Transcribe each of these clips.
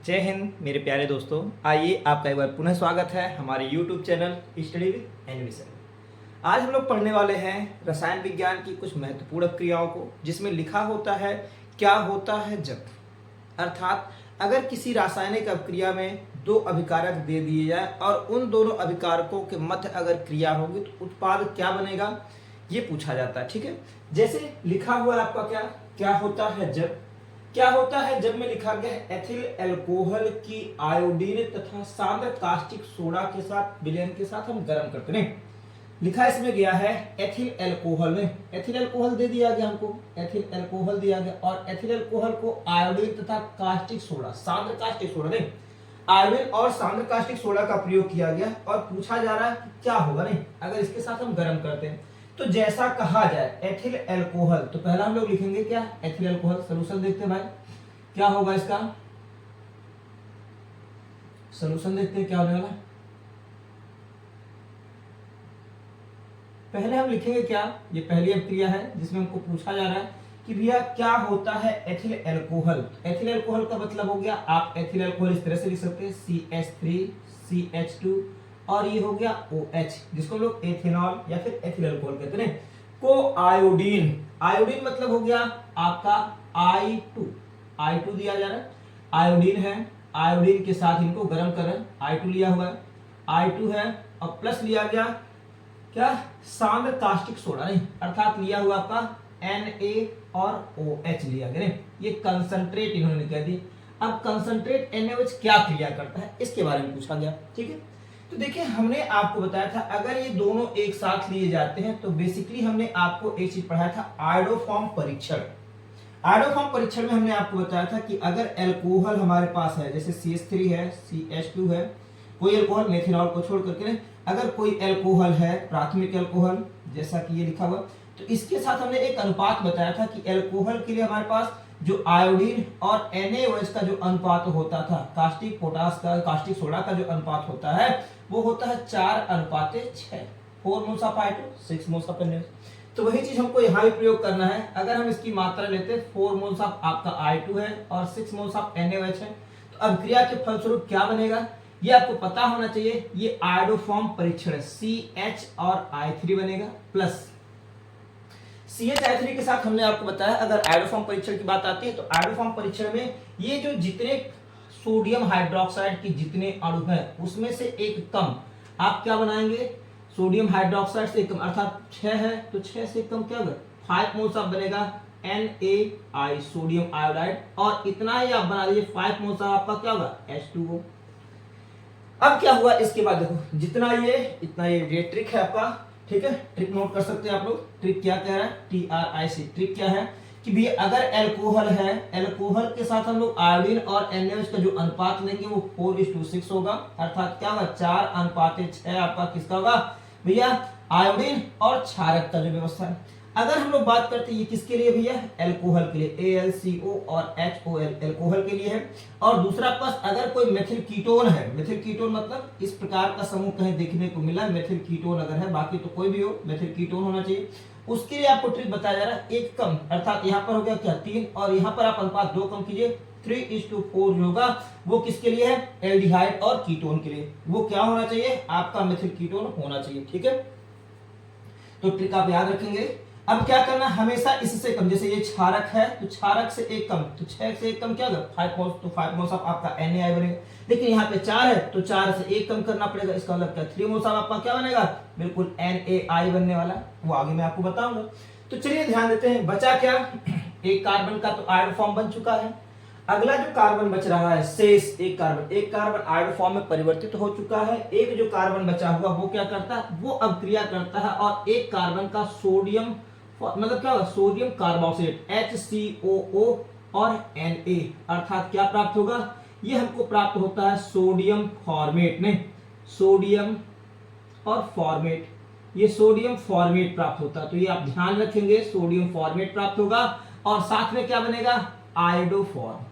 जय हिंद मेरे प्यारे दोस्तों। आइए आपका एक बार पुनः स्वागत है हमारे YouTube चैनल स्टडी विद एनविशन। आज हम लोग पढ़ने वाले हैं रसायन विज्ञान की कुछ महत्वपूर्ण क्रियाओं को, जिसमें लिखा होता है क्या होता है जब। अर्थात अगर किसी रासायनिक अभिक्रिया में दो अभिकारक दे दिए जाए और उन दोनों अभिकारकों के मध्य अगर क्रिया होगी तो उत्पाद क्या बनेगा, ये पूछा जाता है। ठीक है, जैसे लिखा हुआ है आपका क्या होता है जब। क्या होता है जब में लिखा गया है एथिल अल्कोहल की आयोडीन तथा सांद्र कास्टिक सोडा के साथ विलयन के साथ हम गर्म करते हैं। लिखा इसमें गया है एथिल अल्कोहल में, एथिल अल्कोहल दे दिया गया हमको, एथिल अल्कोहल दिया गया और एथिल अल्कोहल को आयोडीन तथा कास्टिक सोडा, सांद्र कास्टिक सोडा नहीं, आयोडीन और सांद्र कास्टिक सोडा का प्रयोग किया गया और पूछा जा रहा है कि क्या होगा नहीं अगर इसके साथ हम गर्म करते हैं। तो जैसा कहा जाए एथिल अल्कोहल, तो पहला हम लोग लिखेंगे क्या, एथिल अल्कोहल। सोल्यूशन देखते हैं भाई क्या होगा इसका, सोल्यूशन देखते हैं क्या होने वाला। पहले हम लिखेंगे क्या, ये पहली अभिक्रिया है जिसमें हमको पूछा जा रहा है कि भैया क्या होता है एथिल अल्कोहल। एथिल अल्कोहल का मतलब हो गया, आप एथिल अल्कोहल इस तरह से लिख सकते हैं CH3CH2 और ये हो गया OH, जिसको हम लोग एथेनॉल या फिर एथिल अल्कोहल कहते हैं। को आयोडीन, आयोडीन मतलब हो गया आपका I2 दिया जा रहा है, आयोडीन है, आयोडीन के साथ इनको गर्म करें, I2 लिया हुआ है, I2 है और प्लस लिया गया क्या, सांद्र कास्टिक सोडा नहीं, अर्थात लिया हुआ आपका Na और OH लिया गया। ये कंसंट्रेट इन्होंने कह दी। अब कंसंट्रेट NaOH क्या क्रिया करता है इसके बारे में पूछा गया। ठीक है, तो देखिए हमने आपको बताया था अगर ये दोनों एक साथ लिए जाते हैं तो बेसिकली हमने आपको एक चीज पढ़ाया था, आयोडोफॉर्म परीक्षण। आयोडोफॉर्म परीक्षण में हमने आपको बताया था कि अगर अल्कोहल हमारे पास है, जैसे CH3 है, CH2 है, कोई अल्कोहल मेथिनॉल को छोड़ करके, अगर कोई अल्कोहल है प्राथमिक अल्कोहल जैसा कि ये लिखा हुआ, तो इसके साथ हमने एक अनुपात बताया था कि अल्कोहल के लिए हमारे पास जो आयोडीन और NaOH का जो अनुपात होता था, कास्टिक पोटास का, कास्टिक सोडा का जो अनुपात होता है वो होता है 4:6, 4 moles of I2 6 moles of NaOH। तो वही चीज हमको यहाँ भी प्रयोग करना है। अगर हम इसकी मात्रा लेते हैं 4 मोल्स ऑफ आपका I2 है और 6 मोल्स ऑफ NaOH है, तो अभिक्रिया के फलस्वरूप क्या बनेगा ये आपको पता होना चाहिए। ये आयोडोफॉर्म परीक्षण है, CH और I3 बनेगा प्लस CH3 के साथ हमने आपको बताया अगर आयोडोफॉर्म परीक्षण की बात आती है तो आयोडोफॉर्म परीक्षण में ये जो जितने सोडियम हाइड्रोक्साइड के जितने अणु हैं उसमें से एक कम आप क्या बनाएंगे, सोडियम हाइड्रोक्साइड से एक कम, अर्थात 6 है तो 6 से कम क्या होगा 5 मोल्स ऑफ बनेगा NaI सोडियम आयोडाइड, और इतना ही आप बना लीजिए 5 मोल्स ऑफ आपका क्या होगा H2O। अब क्या हुआ इसके बाद देखो जितना ये इतना ये ट्रिक है आपका। ठीक है, ट्रिक नोट कर सकते हैं आप लोग। ट्रिक क्या कह रहा है, TRIC। ट्रिक क्या है कि भी अगर अल्कोहल है, अल्कोहल के साथ हम लोग आयोडीन और NaOH का जो अनुपात लेंगे वो 4:6 होगा, अर्थात क्या होगा 4:6 आपका किसका होगा भैया, आयोडीन और क्षारक का जो व्यवस्था है। अगर हम लोग बात करते हैं ये किसके लिए भैया, अल्कोहल के लिए, AlCO और HOL अल्कोहल के लिए है। और दूसरा पास अगर कोई मेथिल कीटोन है, मेथिल कीटोन मतलब इस प्रकार का समूह कहीं देखने को मिला, मेथिल कीटोन अगर है, बाकी तो कोई भी हो मेथिल कीटोन होना चाहिए, उसके लिए आपको ट्रिक बताया जा रहा है एक कम, अर्थात यहाँ पर हो गया क्या 3 और यहाँ पर आप अनुपात 2 कम कीजिए, 3:4 जो होगा वो किसके लिए है, एल्डिहाइड और कीटोन के लिए। वो क्या होना चाहिए आपका मेथिल कीटोन होना चाहिए। ठीक है, तो ट्रिक आप याद रखेंगे। अब क्या करना, हमेशा इससे कम, जैसे ये क्षारक है तो क्षारक से एक कम, तो 6 से एक कम क्या होगा 5 मोल्स, तो 5 मोल्स ऑफ आपका NaI बनेगा। लेकिन यहाँ पे 4 है तो 4 से एक कम करना पड़ेगा, इसका मतलब क्या 3 मोल्स ऑफ आपका क्या बनेगा, बिल्कुल NaI बनने वाला, वो आगे मैं आपको बताऊंगा। तो चलिए ध्यान देते हैं बचा क्या, एक कार्बन का तो आयोडोफॉर्म बन चुका है। अगला जो कार्बन बच रहा है शेष एक कार्बन आयोडोफॉर्म में परिवर्तित हो चुका है। एक जो कार्बन बचा हुआ वो क्या करता है, वो अभिक्रिया करता है और एक कार्बन का सोडियम मतलब क्या होगा, सोडियम कार्बोक्सिलेट HCOO और Na, अर्थात क्या प्राप्त होगा, ये हमको प्राप्त होता है सोडियम फॉर्मेट में, सोडियम और फॉर्मेट, ये सोडियम फॉर्मेट प्राप्त होता है। तो ये आप ध्यान रखेंगे सोडियम फॉर्मेट प्राप्त होगा और साथ में क्या बनेगा, आयोडोफॉर्म।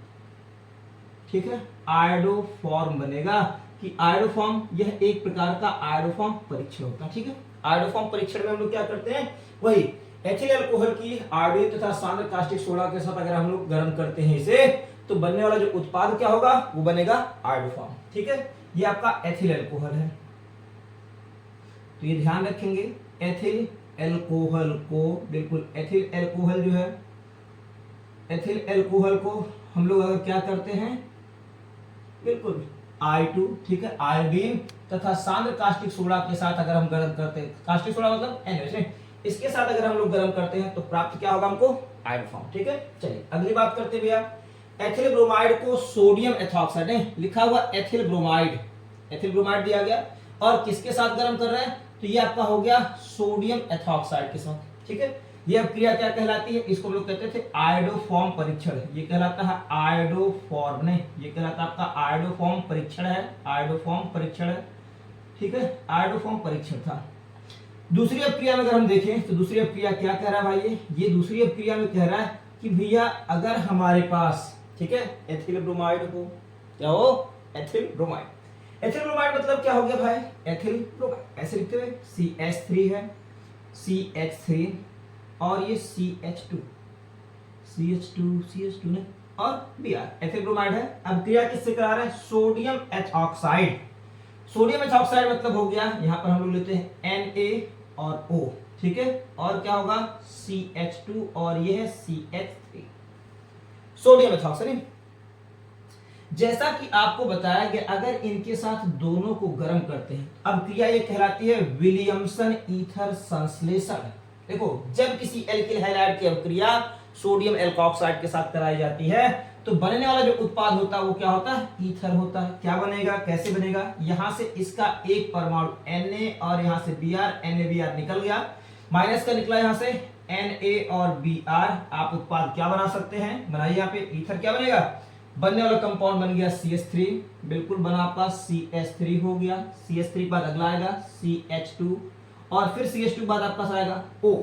ठीक है, आयोडोफॉर्म बनेगा कि आयोडोफॉर्म यह एक प्रकार का आयोडोफॉर्म परीक्षण होता है। ठीक है, आयोडोफॉर्म परीक्षण में हम लोग क्या करते हैं, वही एथिल अल्कोहल की आयोडीन तथा सांद्र कास्टिक सोडा के साथ अगर हम लोग गर्म करते हैं इसे, तो बनने वाला जो उत्पाद क्या होगा वो बनेगा आयोडोफॉर्म। ठीक है, ये आपका एथिल अल्कोहल है, तो ये ध्यान रखेंगे एथिल अल्कोहल को, बिल्कुल एथिल अल्कोहल जो है, एथिल अल्कोहल को हम लोग अगर क्या करते हैं, बिल्कुल I2, ठीक है, आयोडीन तथा सांद्र कास्टिक सोडा के साथ अगर हम गर्म करते हैं, कास्टिक सोडा मतलब NaOH, इसके साथ अगर हम लोग गर्म करते हैं तो प्राप्त क्या होगा हमको, आयोडोफॉर्म। ठीक है, चलिए अगली बात करते हैं भैया, एथिल ब्रोमाइड को सोडियम एथॉक्साइड है, लिखा हुआ एथिल ब्रोमाइड, एथिल ब्रोमाइड दिया गया और किसके साथ गर्म कर रहे हैं, तो ये आपका हो गया सोडियम एथॉक्साइड के साथ। ठीक है, ये अब क्रिया क्या कहलाती है, इसको हम लोग कहते थे आयोडोफॉर्म परीक्षण, ये कहलाता है आयोडोफॉर्म, नहीं ये कहलाता है आपका आयोडोफॉर्म परीक्षण है, आयोडोफॉर्म परीक्षण है। ठीक है, आयोडोफॉर्म परीक्षण था। दूसरी अपक्रिया में अगर हम देखें तो दूसरी अपक्रिया क्या कह रहा है भाई, ये दूसरी अपक्रिया में कह रहा है कि भैया अगर हमारे पास, ठीक है, एथिल ब्रोमाइड हो, क्या हो, एथिल ब्रोमाइड। एथिल ब्रोमाइड मतलब क्या हो गया भाई, एथिल ब्रोमाइड, ऐसे लिखते हुए CH3 है, CH3 और ये CH2, CH2 ने और Br, एथिल ब्रोमाइड है। अब क्रिया किससे करा रहे हैं, सोडियम एथॉक्साइड। सोडियम एथॉक्साइड मतलब हो गया, यहां पर हम लोग लेते हैं Na और O, ठीक है, और क्या होगा CH2 और ये है CH3, सोडियम एथॉक्साइड। जैसा कि आपको बताया गया अगर इनके साथ दोनों को गर्म करते हैं, अब क्रिया ये कहलाती है विलियमसन ईथर संश्लेषण। देखो जब किसी एल्किल हैलाइड की अभिक्रिया सोडियम एल्कोक्साइड के साथ कराई जाती है तो बनने वाला जो उत्पाद होता है वो क्या होता है, ईथर होता है। क्या बनेगा, कैसे बनेगा, यहां से इसका एक परमाणु Na और यहां से Br, NaBr निकल गया, माइनस का निकला यहां से Na और Br, आप उत्पाद क्या बना सकते हैं, बनाइए यहाँ पे, ईथर क्या बनेगा, बनने वाला कंपाउंड बन गया CH3, बिल्कुल बना आपका CH3 हो गया, CH3 बाद अगला आएगा CH2 और फिर CH2 बाद आपका आएगा O,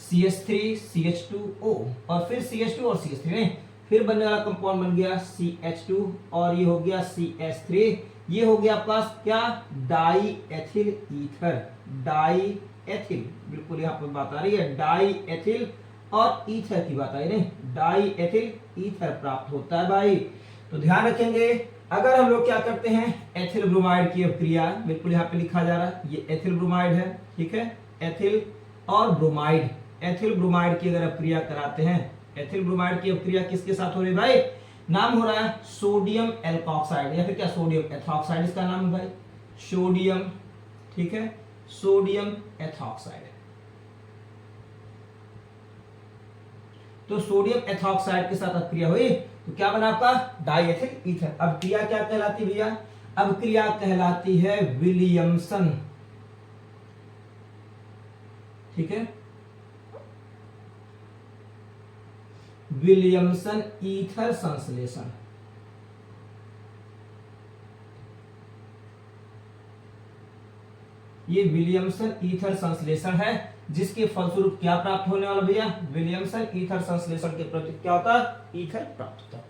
CH3 CH2O और फिर CH2 और CH3 नहीं, फिर बनने वाला कंपाउंड बन गया CH2 और ये हो गया CH3, ये हो गया आपका क्या, die ethyl ether, die ethyl, बिल्कुल यहाँ पर बात आ रही है डाई एथिल और ईथर की बात आई, नहीं डाई एथिल ईथर प्राप्त होता है भाई। तो ध्यान रखेंगे अगर हम लोग क्या करते हैं, एथिल ब्रोमाइड की अभिक्रिया, बिल्कुल यहाँ पे लिखा जा रहा है, ये एथिल ब्रोमाइड है, ठीक है, एथिल और ब्रोमाइड, एथिल ब्रोमाइड की अगर अभिक्रिया कराते हैं, एथिल ब्रोमाइड की अभिक्रिया किसके साथ हो रही है भाई, नाम हो रहा है सोडियम एल्कोक्साइड या फिर क्या सोडियम एथॉक्साइड, इसका नाम है भाई सोडियम, ठीक है, सोडियम एथॉक्साइड। तो सोडियम एथॉक्साइड के साथ अभिक्रिया हुई तो क्या बना आपका, डाइएथिल ईथर। अब क्रिया क्या कहलाती है भैया, अब क्रिया कहलाती है विलियमसन, ठीक है, विलियमसन ईथर संश्लेषण। ये विलियमसन ईथर संश्लेषण है जिसके फलस्वरूप क्या प्राप्त होने वाला भैया, विलियमसन ईथर संश्लेषण के प्रति क्या होता है, ईथर प्राप्त होता है।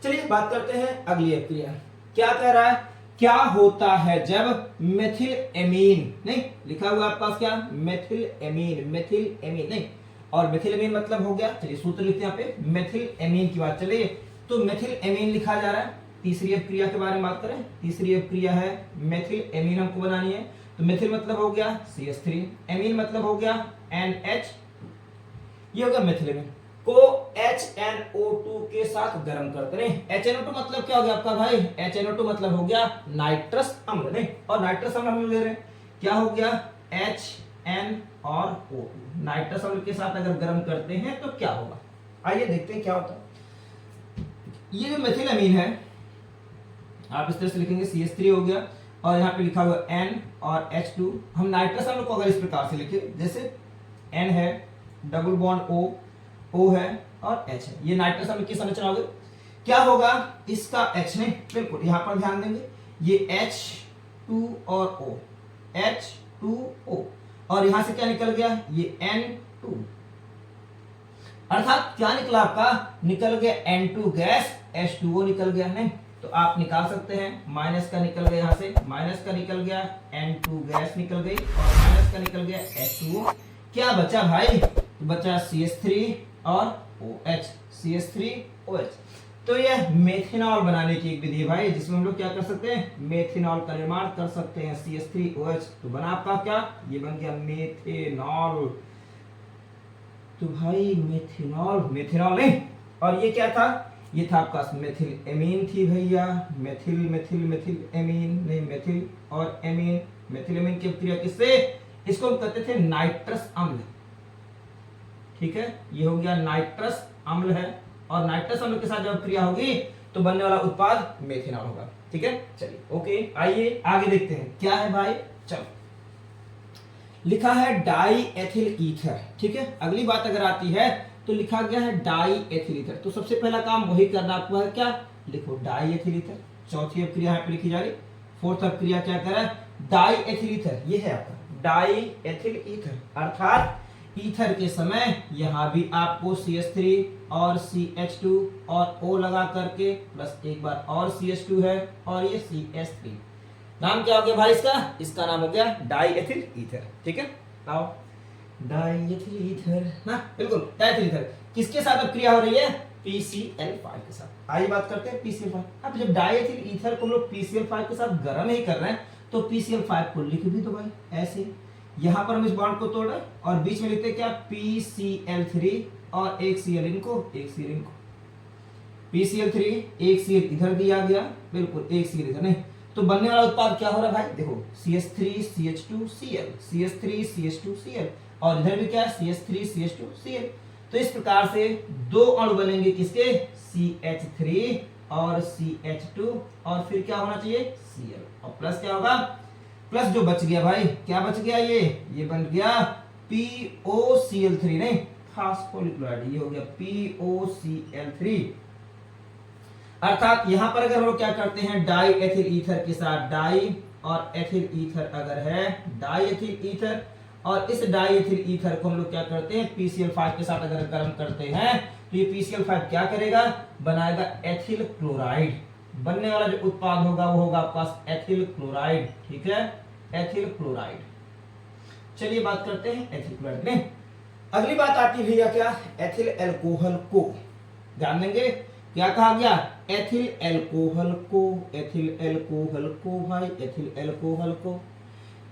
चलिए बात करते हैं अगली अभिक्रिया, क्या कह रहा है, क्या होता है जब मेथिल एमीन, नहीं लिखा हुआ आपके पास क्या, मेथिल एमीन, मेथिल एमीन नहीं, और मेथिल एमीन मतलब हो गया, चलिए सूत्र लिखते हैं यहाँ पे, मेथिल एमीन की बात चलिए, तो मेथिल एमीन लिखा जा रहा है। तीसरी अभिक्रिया के बारे में बात करें, तीसरी अभिक्रिया है मेथिल एमीन हमको बनानी है, तो मेथिल मतलब हो गया CH3, एमीन मतलब हो गया NH, ये हो गया मेथिल एमीन को HNO2 के साथ गर्म करते हैं। HNO2 मतलब क्या हो गया आपका भाई, HNO2 मतलब हो गया नाइट्रस अम्ल, नहीं, और नाइट्रस अम्ल हम ले रहे हैं, क्या हो गया HN और O2, नाइट्रस अम्ल के साथ अगर गर्म करते हैं तो क्या होगा, आइए देखते हैं क्या होता है। ये जो मेथिल एमीन है आप इस तरह से लिखेंगे, CH3 हो गया और यहाँ पे लिखा हुआ N और H2, हम नाइट्रस अम्ल को अगर इस प्रकार से लिखें, जैसे N है, डबल बॉन्ड O है और H है, ये नाइट्रस अम्ल की संरचना होगी, क्या होगा इसका H नहीं, बिल्कुल यहाँ पर ध्यान देंगे, ये H2 और O, H2O और यहां से क्या निकल गया, ये N2, अर्थात क्या निकला आपका, निकल गया N2 गैस, H2O निकल गया, नहीं तो आप निकाल सकते हैं, माइनस का निकल गया, यहां से माइनस का निकल गया, N2 गैस निकल गई और माइनस का निकल गया H2O, क्या बचा भाई, बचा CH3 और OH, CH3 OH। तो यह मेथेनॉल बनाने की एक विधि है भाई, जिसमें हम लोग क्या कर सकते हैं, मेथेनॉल का निर्माण कर सकते हैं। CH3OH तो बना आपका क्या, ये बन गया मेथेनॉल। तो भाई मेथेनॉल, मेथेनॉल नहीं, और ये क्या था, ये था आपका मेथिल एमीन थी भैया, मेथिल मेथिल मेथिल एमीन नहीं, मेथिल और एमीन, मेथिल एमीन की क्रिया किससे, इसको हम कहते थे नाइट्रस अम्ल। ठीक है, ये हो गया नाइट्रस अम्ल है, और नाइट्रस अम्ल के साथ जब क्रिया होगी तो बनने वाला उत्पाद मेथेनॉल होगा। ठीक है, चलिए ओके, आइए आगे देखते हैं क्या है भाई। चलो, लिखा है डाई एथिल ईथर। ठीक है, अगली बात अगर आती है तो लिखा गया है डाई एथिल ईथर, तो सबसे पहला काम वही करना आपको है, क्या लिखो, डाई एथिल ईथर। चौथी अब क्रिया यहाँ पे लिखी जा रही, फोर्थ अब क्रिया क्या कर रहा है, डाई एथिल ईथर, ये है आपका डाई एथिल ईथर, अर्थात ईथर के समय यहां भी आपको CH3 और CH2 और O लगा करके प्लस एक बार और CH2 है और ये CH3, नाम क्या हो गया भाई इसका, इसका नाम हो गया डाई एथिल ईथर। ठीक है, आओ, डाई एथिल ईथर ना, बिल्कुल डाई एथिल ईथर, किसके साथ अब क्रिया हो रही है, PCl5 के साथ। आइए बात करते हैं PCl5। अब जब डाई एथिल ईथर को हम लोग PCl5 के साथ गर्म ही कर रहे हैं तो PCl5 को लिख भी दो भाई ऐसे, यहां पर हम इस बॉन्ड को तोड़ रहे हैं और बीच में लिखते हैं क्या, PCl3 और एक Cl इनको, एक Cl इनको, PCl3 एक Cl इधर दिया गया, बिल्कुल एक Cl इधर नहीं, तो बनने वाला उत्पाद क्या हो रहा है भाई, देखो CH3 CH2 Cl, CH3 CH2 Cl, और इधर भी क्या है, CH3 CH2 Cl। तो इस प्रकार से दो अणु बनेंगे किसके, CH3 और CH2, और फिर क्या होना चाहिए, Cl, और प्लस क्या होगा, प्लस जो बच गया भाई, क्या बच गया, ये बन गया POCl3 नहीं, फास्फोलिक्लोराइड, ये हो गया POCl3। अर्थात यहां पर अगर हम लोग क्या करते हैं, डाई एथिल ईथर के साथ डाई और एथिल ईथर अगर है, डाई एथिल ईथर, और इस डाई एथिल ईथर को हम लोग क्या करते हैं, PCl5 के साथ अगर गर्म करते हैं तो ये PCl5 क्या करेगा, बनाएगा एथिल क्लोराइड, बनने वाला जो उत्पाद होगा वो होगा आपके पास एथिल क्लोराइड। ठीक है, एथिल क्लोराइड। चलिए बात करते हैं एथिल क्लोराइड में। अगली बात आती है भैया क्या, एथिल अल्कोहल को, ध्यान देंगे क्या कहा गया, एथिल अल्कोहल को, एथिल अल्कोहल को भाई, एथिल अल्कोहल को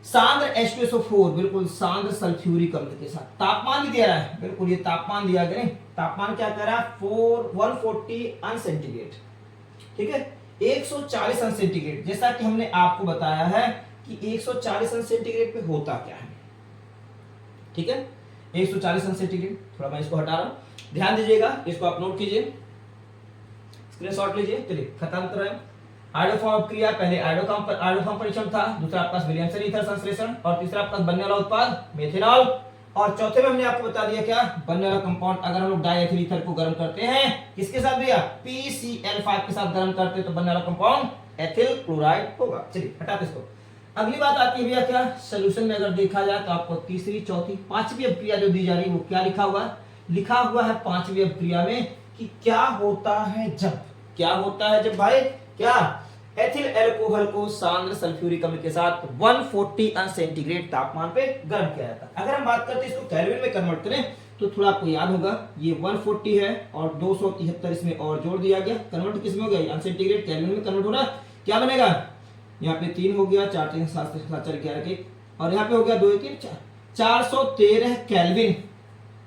सांद्र H2SO4, बिल्कुल सांद्र सल्फ्यूरिक अम्ल के साथ, तापमान भी दिया है, बिल्कुल ये तापमान दिया गया, तापमान क्या कर रहा है, 140 अंश सेंटीग्रेड। ठीक है, 140 अंश सेंटीग्रेड, जैसा कि हमने आपको बताया है कि 140 अंश सेंटीग्रेड पे होता क्या है। ठीक है, 140 अंश सेंटीग्रेड, थोड़ा मैं इसको हटा रहा हूं, ध्यान दीजिएगा, इसको आप नोट कीजिए, स्क्रीनशॉट लीजिए। चलिए खत्म कर रहे हैं, आयोडोफॉर्म क्रिया, पहले आयोडोफॉर्म परीक्षण था, दूसरा आपका विलियमसन ईथर संश्लेषण, और तीसरा आपका बनने वाला उत्पाद मेथेनॉल, और चौथे में हमने आपको बता दिया क्या, बनने वाला कंपाउंड अगर हम लोग डाई एथिल ईथर को गर्म करते हैं, किसके साथ भैया, PCl5 के साथ गर्म करते तो बनने वाला कंपाउंड एथिल क्लोराइड होगा। चलिए हटाते इसको। अगली बात आती है भैया क्या, सोल्यूशन में अगर देखा जाए तो आपको तीसरी, चौथी, पांचवी अभिक्रिया जो दी जा रही है वो क्या लिखा हुआ है, लिखा हुआ है पांचवी अभिक्रिया में कि क्या होता है जब, क्या होता है जब भाई, क्या एथिल अल्कोहल को सांद्र सल्फ्यूरिक अम्ल के साथ 140 अंश सेंटीग्रेड तापमान पे गर्म किया जाता है। अगर हम बात करते हैं इसको केल्विन में कन्वर्ट करें तो थोड़ा आपको याद होगा, ये 140 है और 273 इसमें और जोड़ दिया गया, कन्वर्ट किस में हो गया, अंश सेंटीग्रेड केल्विन में कन्वर्ट हो रहा है, क्या बनेगा, यहाँ पे 3 हो गया, 4 3 7 7 4 11 के, और यहाँ पे हो गया 2 3 4 413 केल्विन।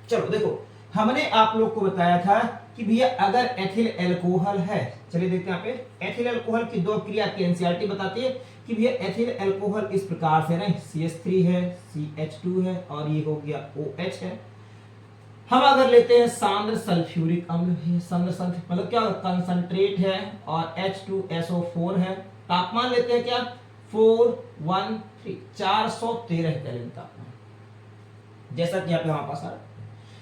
चलो देखो, हमने आप लोग को बताया था कि भैया अगर एथिल अल्कोहल है, चलिए देखते हैं यहाँ पे एथिल अल्कोहल की दो क्रिया की एनसीईआरटी बताती है कि भैया एथिल अल्कोहल इस प्रकार से नहीं, CH3 है, CH2 है और ये हो गया OH है। हम अगर लेते हैं सांद्र सल्फ्यूरिक अम्ल, सांद्र सल्फ्यूरिक मतलब क्या, कंसंट्रेट है और H2SO4 है, तापमान लेते हैं क्या, 413 413 केल्विन तापमान, जैसा कि यहाँ पे हमारे पास आ रहा है।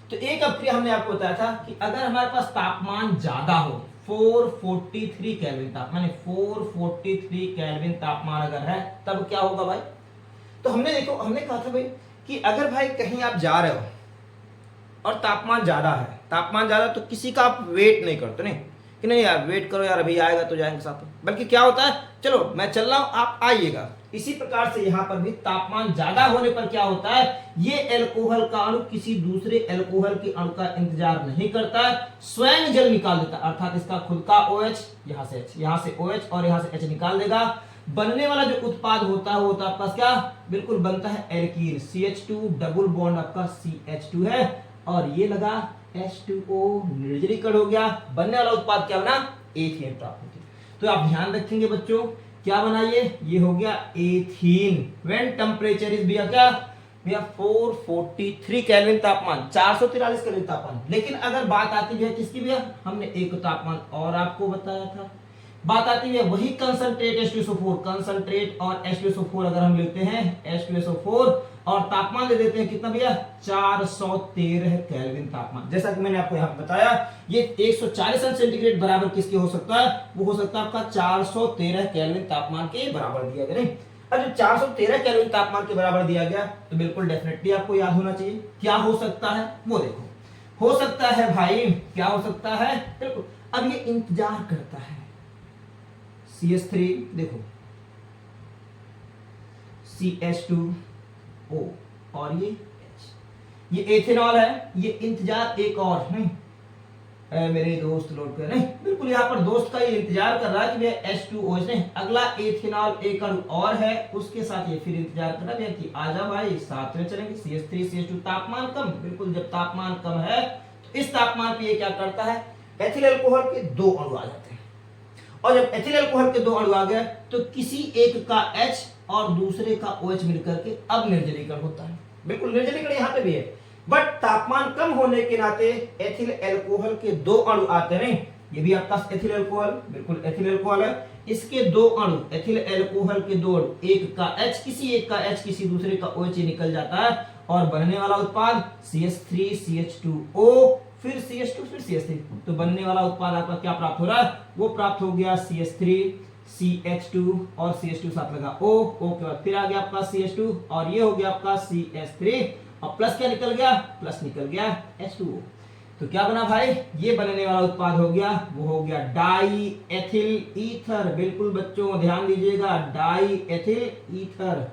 तो एक अभिक्रिया हमने आपको बताया था कि अगर हमारे पास तापमान ज्यादा हो, 443 केल्विन तापमान, 443 केल्विन तापमान अगर है तब क्या होगा भाई, तो हमने देखो, हमने कहा था भाई कि अगर भाई कहीं आप जा रहे हो और तापमान ज्यादा है, तापमान ज्यादा, तो किसी का आप वेट नहीं करते, नहीं कि नहीं यार वेट करो यार अभी आएगा तो जाएंगे साथ में, बल्कि क्या होता है, चलो मैं चल रहा हूं आप आइएगा, इसी प्रकार से यहाँ पर भी तापमान ज्यादा होने पर क्या होता है, ये एल्कोहल का अणु किसी दूसरे एल्कोहल के अणु का इंतजार नहीं करता, स्वयं जल निकाल देता, अर्थात इसका खुद का OH, यहाँ से H, यहाँ से OH और यहाँ से H निकाल देगा। बनने वाला जो उत्पाद होता है वो होता है आपका क्या, बिल्कुल बनता है एल्कीन, CH2 डबल बॉन्ड आपका CH2 है और ये लगा H2O, निर्जलीकरण हो गया। बनने वाला उत्पाद क्या बना, एथेन प्राप्त होती है। तो आप ध्यान रखेंगे बच्चों, क्या बना ये हो गया एथीन। व्हेन टेम्परेचर इज भैया क्या, भैया 443 केल्विन तापमान, 443 केल्विन तापमान। लेकिन अगर बात आती है किसकी भैया, हमने एक तापमान और आपको बताया था, बात आती है वही कंसंट्रेट H2SO4, कंसंट्रेट और H2SO4 अगर हम लेते हैं H2SO4 और तापमान दे देते हैं कितना भैया, 413 केल्विन तापमान। जैसा कि मैंने आपको यहाँ बताया, ये 140 अंश सेंटीग्रेड बराबर किसके हो सकता है, वो हो सकता है आपका 413 केल्विन तापमान के बराबर दिया गया। अब जब 413 केल्विन तापमान के बराबर दिया गया तो बिल्कुल डेफिनेटली आपको याद होना चाहिए क्या हो सकता है, वो देखो। हो सकता है भाई, क्या हो सकता है, बिल्कुल अब ये इंतजार करता है, CH3 देखो, CH2O और ये एथेनॉल है, ये इंतजार एक और नहीं, मेरे दोस्त लोड कर नहीं, बिल्कुल यहाँ पर दोस्त का ये इंतजार कर रहा है कि भैया H2OH नहीं, अगला एथेनॉल एक अणु और है उसके साथ ये फिर इंतजार कर रहा है कि आजा भाई साथ में चलेंगे, CH3 CH2 तापमान कम, बिल्कुल जब तापमान कम है तो इस तापमान पे ये क्या करता है, एथिल अल्कोहल के दो अणु आ जाते हैं और जब एथिल अल्कोहल के दो अणु आ गए तो किसी एक का H और दूसरे का OH मिलकर के अब निर्जलीकरण होता है। बिल्कुल निर्जलीकरण यहाँ पे भी है, बट तापमान कम होने के नाते एथिल अल्कोहल के दो अणु आते नहीं, ये भी आपका एथिल अल्कोहल, बिल्कुल एथिल अल्कोहल है, इसके दो अणु एथिल अल्कोहल के दो अणु, एक का H किसी एक का H किसी दूसरे का OH निकल जाता है और बनने वाला उत्पाद CH3 CH2O फिर CH2 फिर CH3, तो बनने वाला उत्पाद आपका क्या प्राप्त हो रहा है, वो प्राप्त हो गया CH3 CH2 और CH2 साथ लगा O के बाद फिर आ गया आपका CH2 और ये हो गया आपका CH3 और प्लस क्या निकल गया, प्लस निकल गया H2O। तो क्या बना भाई, ये बनने वाला उत्पाद हो गया, वो हो गया डाई एथिल ईथर। बिल्कुल बच्चों ध्यान दीजिएगा, डाई एथिल ईथर,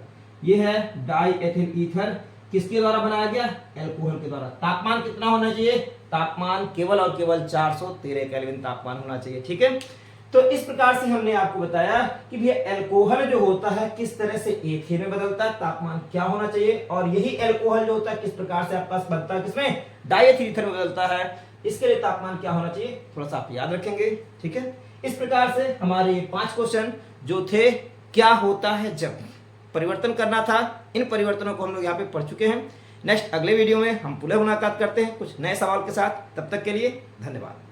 ये है डाई एथिल ईथर, किसके द्वारा बनाया गया, एल्कोहल के द्वारा। तापमान कितना होना चाहिए, तापमान केवल और केवल 413 केल्विन तापमान होना चाहिए, ठीक है। तो इस प्रकार से हमने आपको बताया कि भैया एल्कोहल जो होता है किस तरह से एथेन में बदलता है, तापमान क्या होना चाहिए, और यही एल्कोहल जो होता है किस प्रकार से आपका बनता है, किसमें, डायथीन ईथर में बदलता है, इसके लिए तापमान क्या होना चाहिए थोड़ा सा आप याद रखेंगे, ठीक है। इस प्रकार से हमारे 5 क्वेश्चन जो थे, क्या होता है जब परिवर्तन करना था, इन परिवर्तनों को हम लोग यहाँ पे पढ़ चुके हैं। नेक्स्ट अगले वीडियो में हम पुनः मुलाकात करते हैं कुछ नए सवाल के साथ, तब तक के लिए धन्यवाद।